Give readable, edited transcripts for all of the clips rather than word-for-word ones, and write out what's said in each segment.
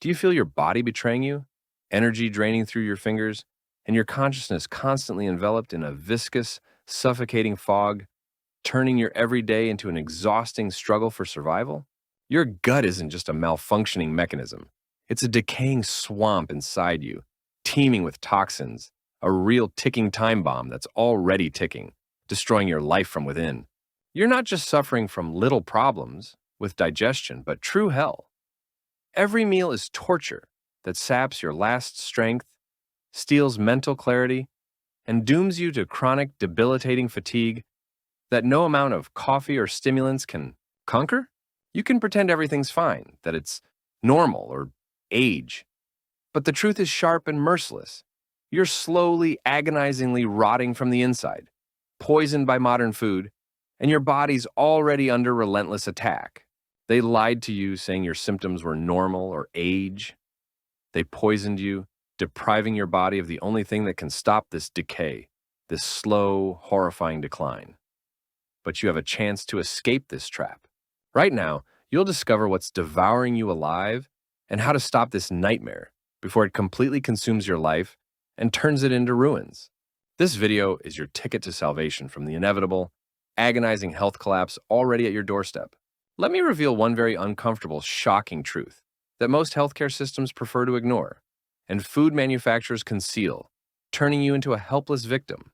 Do you feel your body betraying you, energy draining through your fingers, and your consciousness constantly enveloped in a viscous, suffocating fog, turning your everyday into an exhausting struggle for survival? Your gut isn't just a malfunctioning mechanism. It's a decaying swamp inside you, teeming with toxins, a real ticking time bomb that's already ticking, destroying your life from within. You're not just suffering from little problems with digestion, but true hell. Every meal is torture that saps your last strength, steals mental clarity, and dooms you to chronic, debilitating fatigue that no amount of coffee or stimulants can conquer? You can pretend everything's fine, that it's normal or age. But the truth is sharp and merciless. You're slowly, agonizingly rotting from the inside, poisoned by modern food, and your body's already under relentless attack. They lied to you, saying your symptoms were normal or age. They poisoned you, depriving your body of the only thing that can stop this decay, this slow, horrifying decline. But you have a chance to escape this trap. Right now, you'll discover what's devouring you alive and how to stop this nightmare before it completely consumes your life and turns it into ruins. This video is your ticket to salvation from the inevitable, agonizing health collapse already at your doorstep. Let me reveal one very uncomfortable, shocking truth that most healthcare systems prefer to ignore, and food manufacturers conceal, turning you into a helpless victim.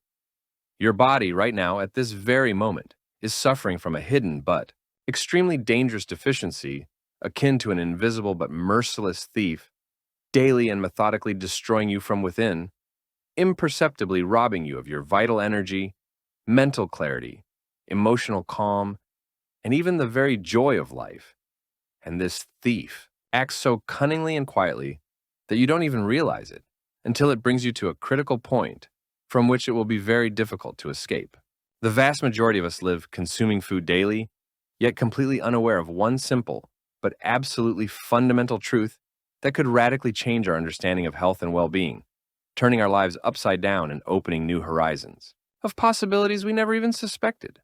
Your body, right now, at this very moment, is suffering from a hidden but extremely dangerous deficiency akin to an invisible but merciless thief, daily and methodically destroying you from within, imperceptibly robbing you of your vital energy, mental clarity, emotional calm, and even the very joy of life. And this thief acts so cunningly and quietly that you don't even realize it until it brings you to a critical point from which it will be very difficult to escape. The vast majority of us live consuming food daily, yet completely unaware of one simple but absolutely fundamental truth that could radically change our understanding of health and well-being, turning our lives upside down and opening new horizons of possibilities we never even suspected.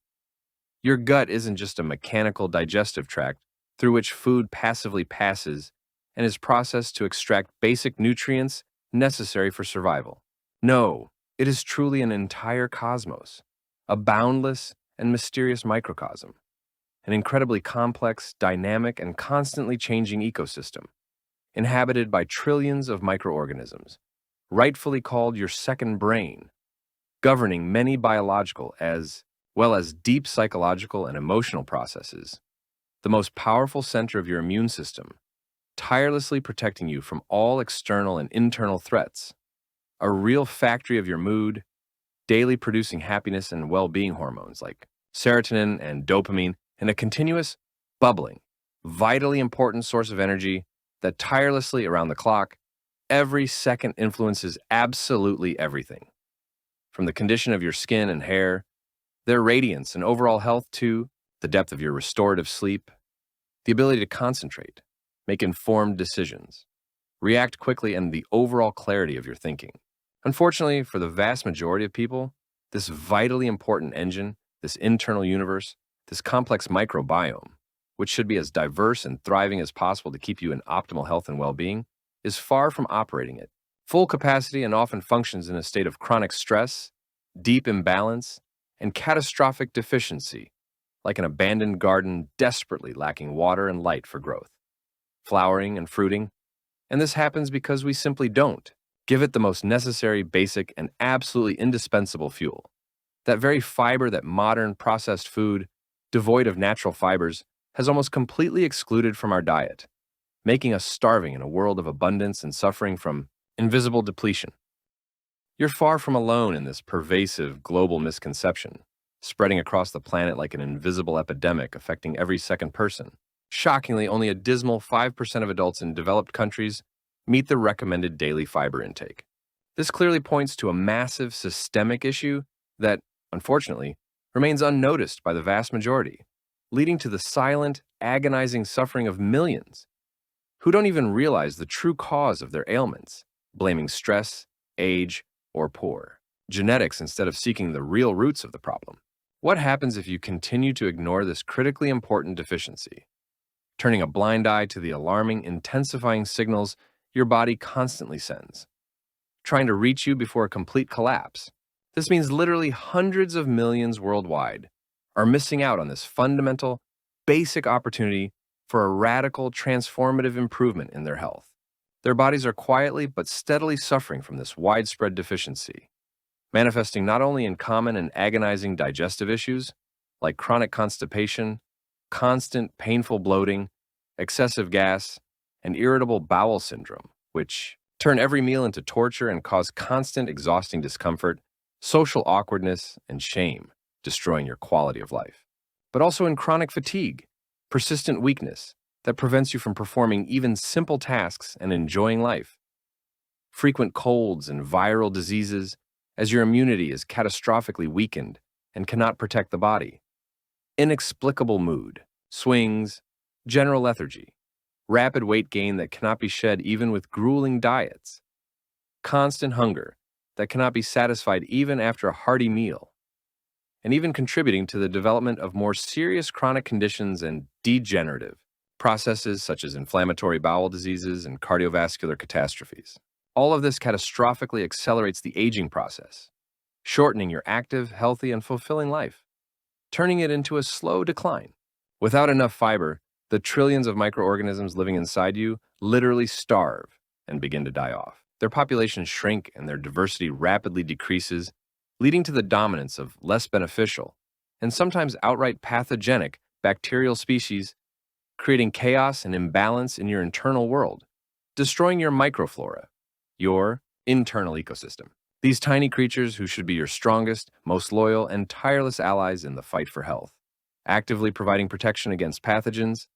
Your gut isn't just a mechanical digestive tract through which food passively passes and is processed to extract basic nutrients necessary for survival. No, it is truly an entire cosmos, a boundless and mysterious microcosm, an incredibly complex, dynamic, and constantly changing ecosystem, inhabited by trillions of microorganisms, rightfully called your second brain, governing many biological as well as deep psychological and emotional processes, the most powerful center of your immune system, tirelessly protecting you from all external and internal threats, a real factory of your mood, daily producing happiness and well-being hormones like serotonin and dopamine, and a continuous, bubbling, vitally important source of energy that tirelessly around the clock, every second influences absolutely everything. From the condition of your skin and hair, their radiance and overall health to the depth of your restorative sleep, the ability to concentrate, make informed decisions, react quickly, and the overall clarity of your thinking. Unfortunately, for the vast majority of people, this vitally important engine, this internal universe, this complex microbiome, which should be as diverse and thriving as possible to keep you in optimal health and well-being, is far from operating at full capacity and often functions in a state of chronic stress, deep imbalance, and catastrophic deficiency, like an abandoned garden desperately lacking water and light for growth, flowering and fruiting. And this happens because we simply don't give it the most necessary, basic, and absolutely indispensable fuel. That very fiber that modern processed food, devoid of natural fibers, has almost completely excluded from our diet, making us starving in a world of abundance and suffering from invisible depletion. You're far from alone in this pervasive global misconception, spreading across the planet like an invisible epidemic affecting every second person. Shockingly, only a dismal 5% of adults in developed countries meet the recommended daily fiber intake. This clearly points to a massive systemic issue that, unfortunately, remains unnoticed by the vast majority, leading to the silent, agonizing suffering of millions who don't even realize the true cause of their ailments, blaming stress, age, or poor genetics instead of seeking the real roots of the problem. What happens if you continue to ignore this critically important deficiency? turning a blind eye to the alarming, intensifying signals your body constantly sends, trying to reach you before a complete collapse. This means literally hundreds of millions worldwide are missing out on this fundamental, basic opportunity for a radical, transformative improvement in their health. Their bodies are quietly but steadily suffering from this widespread deficiency, manifesting not only in common and agonizing digestive issues like chronic constipation, constant painful bloating, excessive gas, and irritable bowel syndrome, which turn every meal into torture and cause constant exhausting discomfort, social awkwardness, and shame, destroying your quality of life. But also in chronic fatigue, persistent weakness that prevents you from performing even simple tasks and enjoying life. Frequent colds and viral diseases as your immunity is catastrophically weakened and cannot protect the body. Inexplicable mood, swings, general lethargy, rapid weight gain that cannot be shed even with grueling diets, constant hunger that cannot be satisfied even after a hearty meal, and even contributing to the development of more serious chronic conditions and degenerative processes such as inflammatory bowel diseases and cardiovascular catastrophes. All of this catastrophically accelerates the aging process, shortening your active, healthy, and fulfilling life, turning it into a slow decline. Without enough fiber, the trillions of microorganisms living inside you literally starve and begin to die off. Their populations shrink and their diversity rapidly decreases, leading to the dominance of less beneficial and sometimes outright pathogenic bacterial species, creating chaos and imbalance in your internal world, destroying your microflora, your internal ecosystem. These tiny creatures who should be your strongest, most loyal, and tireless allies in the fight for health, actively providing protection against pathogens,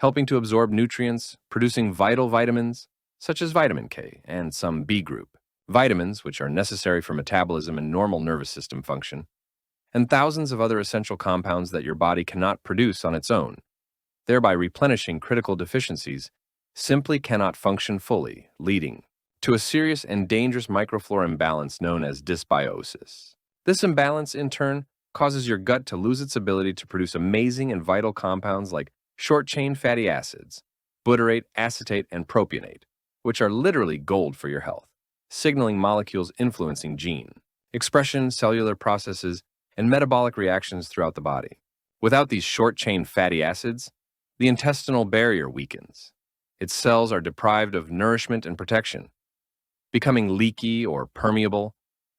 helping to absorb nutrients, producing vital vitamins, such as vitamin K and some B group, vitamins which are necessary for metabolism and normal nervous system function, and thousands of other essential compounds that your body cannot produce on its own, thereby replenishing critical deficiencies, simply cannot function fully, leading to a serious and dangerous microflora imbalance known as dysbiosis. This imbalance, in turn, causes your gut to lose its ability to produce amazing and vital compounds like short-chain fatty acids, butyrate, acetate, and propionate, which are literally gold for your health, signaling molecules influencing gene expression, cellular processes, and metabolic reactions throughout the body. Without these short-chain fatty acids, the intestinal barrier weakens. Its cells are deprived of nourishment and protection, becoming leaky or permeable,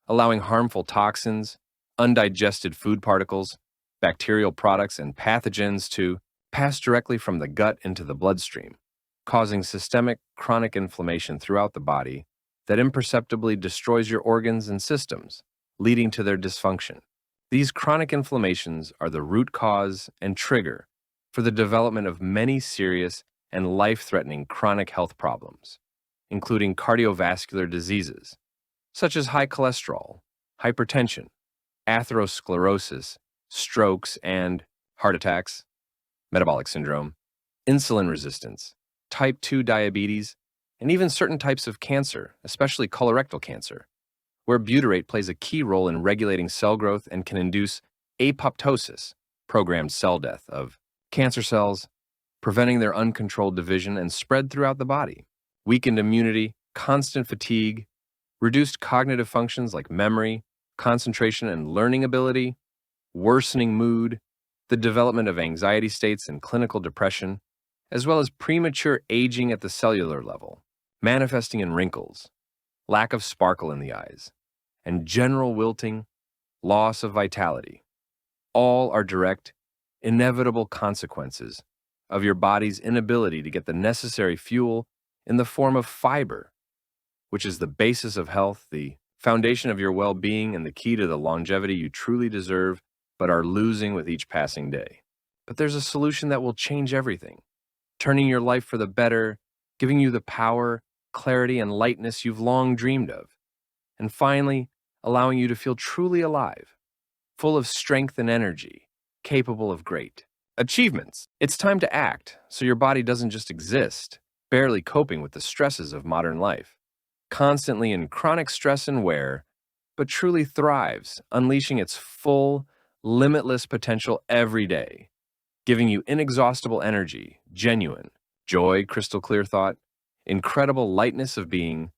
allowing harmful toxins, undigested food particles, bacterial products, and pathogens to pass directly from the gut into the bloodstream, causing systemic chronic inflammation throughout the body that imperceptibly destroys your organs and systems, leading to their dysfunction. These chronic inflammations are the root cause and trigger for the development of many serious and life-threatening chronic health problems, including cardiovascular diseases, such as high cholesterol, hypertension, atherosclerosis, strokes, and heart attacks, metabolic syndrome, insulin resistance, type 2 diabetes, and even certain types of cancer, especially colorectal cancer, where butyrate plays a key role in regulating cell growth and can induce apoptosis, programmed cell death, of cancer cells, preventing their uncontrolled division and spread throughout the body. Weakened immunity, constant fatigue, reduced cognitive functions like memory, concentration, and learning ability, worsening mood, the development of anxiety states and clinical depression, as well as premature aging at the cellular level, manifesting in wrinkles, lack of sparkle in the eyes, and general wilting, loss of vitality. All are direct, inevitable consequences of your body's inability to get the necessary fuel in the form of fiber, which is the basis of health, the foundation of your well-being, and the key to the longevity you truly deserve but are losing with each passing day. But there's a solution that will change everything, turning your life for the better, giving you the power, clarity, and lightness you've long dreamed of, and finally, allowing you to feel truly alive, full of strength and energy, capable of great achievements. It's time to act so your body doesn't just exist, barely coping with the stresses of modern life, constantly in chronic stress and wear, but truly thrives, unleashing its full, limitless potential every day, giving you inexhaustible energy, genuine joy, crystal clear thought, incredible lightness of being,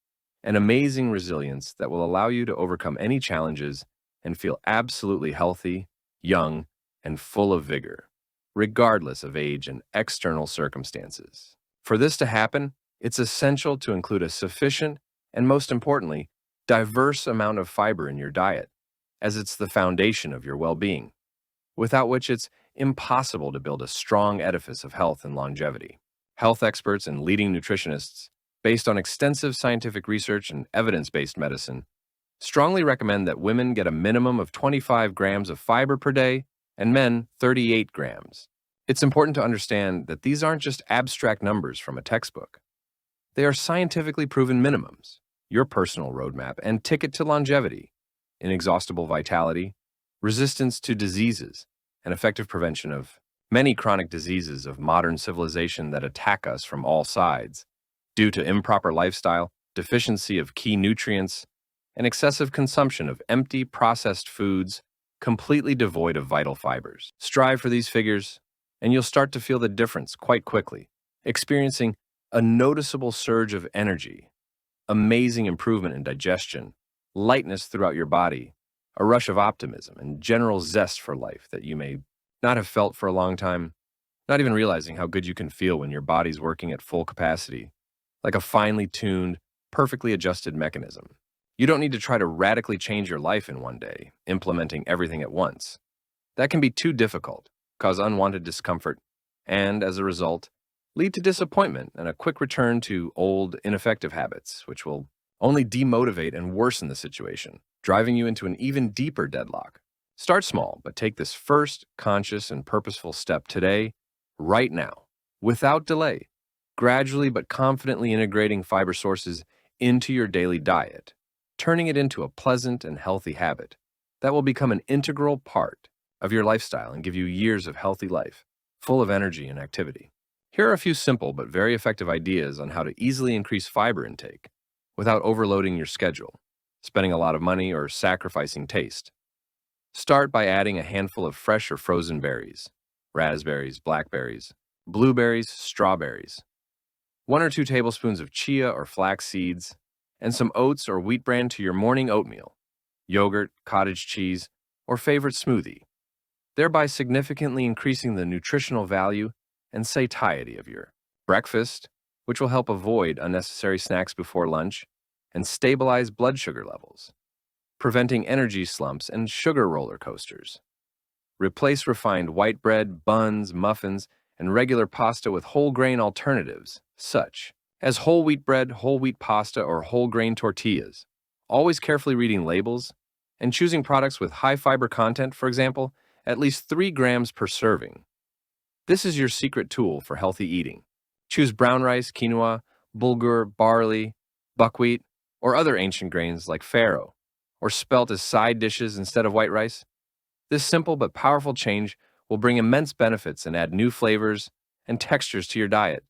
and amazing resilience that will allow you to overcome any challenges and feel absolutely healthy, young, and full of vigor, regardless of age and external circumstances. For this to happen, it's essential to include a sufficient and, most importantly, diverse amount of fiber in your diet, as it's the foundation of your well being, without which it's impossible to build a strong edifice of health and longevity. Health experts and leading nutritionists, based on extensive scientific research and evidence based medicine, strongly recommend that women get a minimum of 25 grams of fiber per day and men 38 grams. It's important to understand that these aren't just abstract numbers from a textbook. They are scientifically proven minimums, your personal roadmap and ticket to longevity, inexhaustible vitality, resistance to diseases, and effective prevention of many chronic diseases of modern civilization that attack us from all sides due to improper lifestyle, deficiency of key nutrients, and excessive consumption of empty processed foods completely devoid of vital fibers. Strive for these figures, and you'll start to feel the difference quite quickly, experiencing a noticeable surge of energy, amazing improvement in digestion, lightness throughout your body, a rush of optimism, and general zest for life that you may not have felt for a long time, not even realizing how good you can feel when your body's working at full capacity, like a finely tuned, perfectly adjusted mechanism. You don't need to try to radically change your life in one day, implementing everything at once. That can be too difficult, cause unwanted discomfort, and, as a result, lead to disappointment and a quick return to old, ineffective habits, which will only demotivate and worsen the situation, driving you into an even deeper deadlock. Start small, but take this first conscious and purposeful step today, right now, without delay, gradually but confidently integrating fiber sources into your daily diet, turning it into a pleasant and healthy habit that will become an integral part of your lifestyle and give you years of healthy life, full of energy and activity. Here are a few simple but very effective ideas on how to easily increase fiber intake without overloading your schedule, spending a lot of money, or sacrificing taste. Start by adding a handful of fresh or frozen berries, raspberries, blackberries, blueberries, strawberries, 1 or 2 tablespoons of chia or flax seeds, and some oats or wheat bran to your morning oatmeal, yogurt, cottage cheese, or favorite smoothie, thereby significantly increasing the nutritional value and satiety of your breakfast, which will help avoid unnecessary snacks before lunch and stabilize blood sugar levels, preventing energy slumps and sugar roller coasters. Replace refined white bread, buns, muffins, and regular pasta with whole grain alternatives, such as whole wheat bread, whole wheat pasta, or whole grain tortillas. Always carefully reading labels and choosing products with high fiber content, for example, at least 3 grams per serving. This is your secret tool for healthy eating. Choose brown rice, quinoa, bulgur, barley, buckwheat, or other ancient grains like farro, or spelt as side dishes instead of white rice. This simple but powerful change will bring immense benefits and add new flavors and textures to your diet,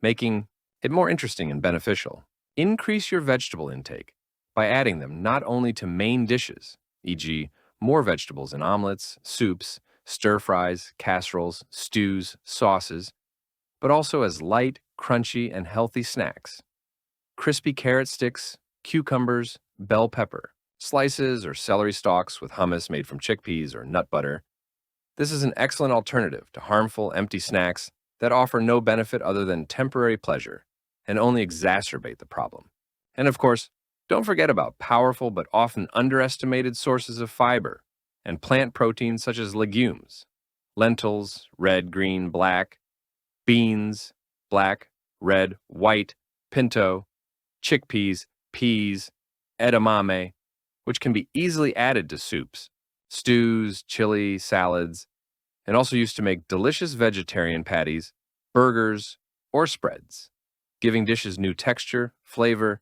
making it more interesting and beneficial. Increase your vegetable intake by adding them not only to main dishes, e.g., more vegetables in omelets, soups, stir-fries, casseroles, stews, sauces, but also as light, crunchy, and healthy snacks. Crispy carrot sticks, cucumbers, bell pepper, slices or celery stalks with hummus made from chickpeas or nut butter. This is an excellent alternative to harmful, empty snacks that offer no benefit other than temporary pleasure and only exacerbate the problem. And of course, don't forget about powerful but often underestimated sources of fiber and plant proteins such as legumes, lentils, red, green, black, beans, black, red, white, pinto, chickpeas, peas, edamame, which can be easily added to soups, stews, chili, salads, and also used to make delicious vegetarian patties, burgers, or spreads, giving dishes new texture, flavor,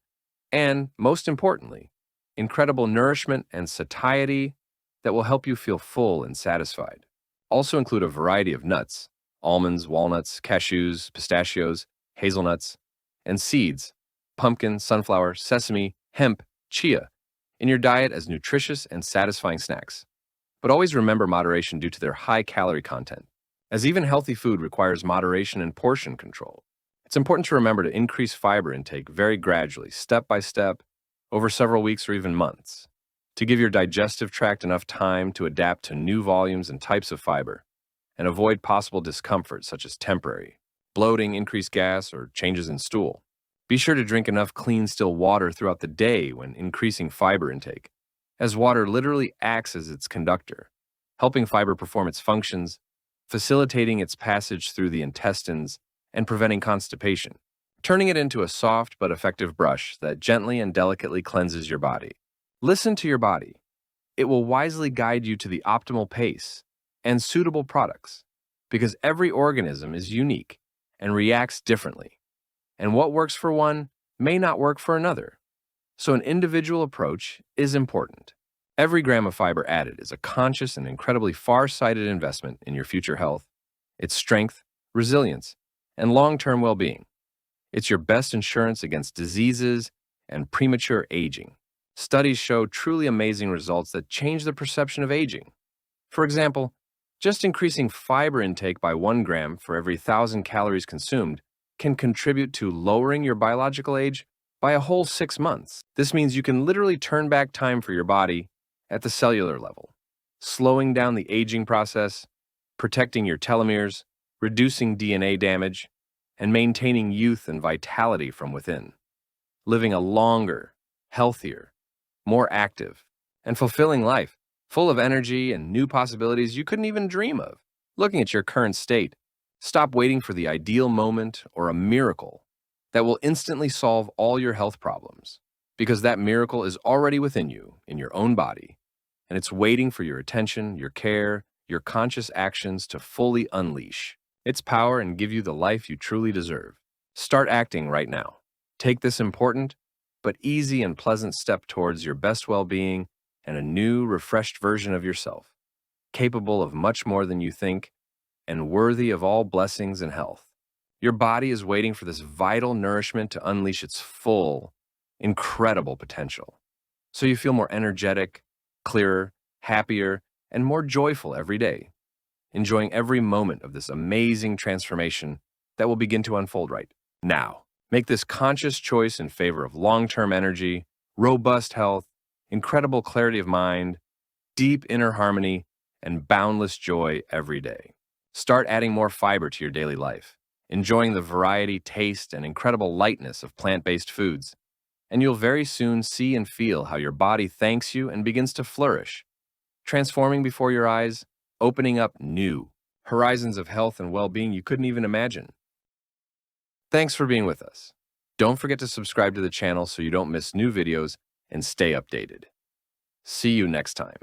and, most importantly, incredible nourishment and satiety that will help you feel full and satisfied. Also include a variety of nuts, almonds, walnuts, cashews, pistachios, hazelnuts, and seeds, pumpkin, sunflower, sesame, hemp, chia, in your diet as nutritious and satisfying snacks. But always remember moderation due to their high calorie content. as even healthy food requires moderation and portion control. It's important to remember to increase fiber intake very gradually, step by step, over several weeks or even months, to give your digestive tract enough time to adapt to new volumes and types of fiber, and avoid possible discomfort such as temporary bloating, increased gas, or changes in stool. Be sure to drink enough clean, still water throughout the day when increasing fiber intake, as water literally acts as its conductor, helping fiber perform its functions, facilitating its passage through the intestines, and preventing constipation, turning it into a soft but effective brush that gently and delicately cleanses your body. Listen to your body. It will wisely guide you to the optimal pace and suitable products, because every organism is unique and reacts differently, and what works for one may not work for another. So an individual approach is important. Every gram of fiber added is a conscious and incredibly far-sighted investment in your future health, its strength, resilience, and long-term well-being. It's your best insurance against diseases and premature aging. Studies show truly amazing results that change the perception of aging. For example, just increasing fiber intake by 1 gram for every 1,000 calories consumed can contribute to lowering your biological age by a whole 6 months. This means you can literally turn back time for your body at the cellular level, slowing down the aging process, protecting your telomeres, reducing DNA damage, and maintaining youth and vitality from within. Living a longer, healthier, more active, and fulfilling life, full of energy and new possibilities you couldn't even dream of. Looking at your current state, stop waiting for the ideal moment or a miracle that will instantly solve all your health problems, because that miracle is already within you, in your own body, and it's waiting for your attention, your care, your conscious actions to fully unleash its power and give you the life you truly deserve. Start acting right now. Take this important but easy and pleasant step towards your best well-being and a new, refreshed version of yourself, capable of much more than you think and worthy of all blessings and health. Your body is waiting for this vital nourishment to unleash its full, incredible potential, so you feel more energetic, clearer, happier, and more joyful every day, enjoying every moment of this amazing transformation that will begin to unfold right now. Make this conscious choice in favor of long-term energy, robust health, incredible clarity of mind, deep inner harmony, and boundless joy every day. Start adding more fiber to your daily life, enjoying the variety, taste, and incredible lightness of plant-based foods, and you'll very soon see and feel how your body thanks you and begins to flourish, transforming before your eyes, opening up new horizons of health and well-being you couldn't even imagine. Thanks for being with us. Don't forget to subscribe to the channel so you don't miss new videos and stay updated. See you next time.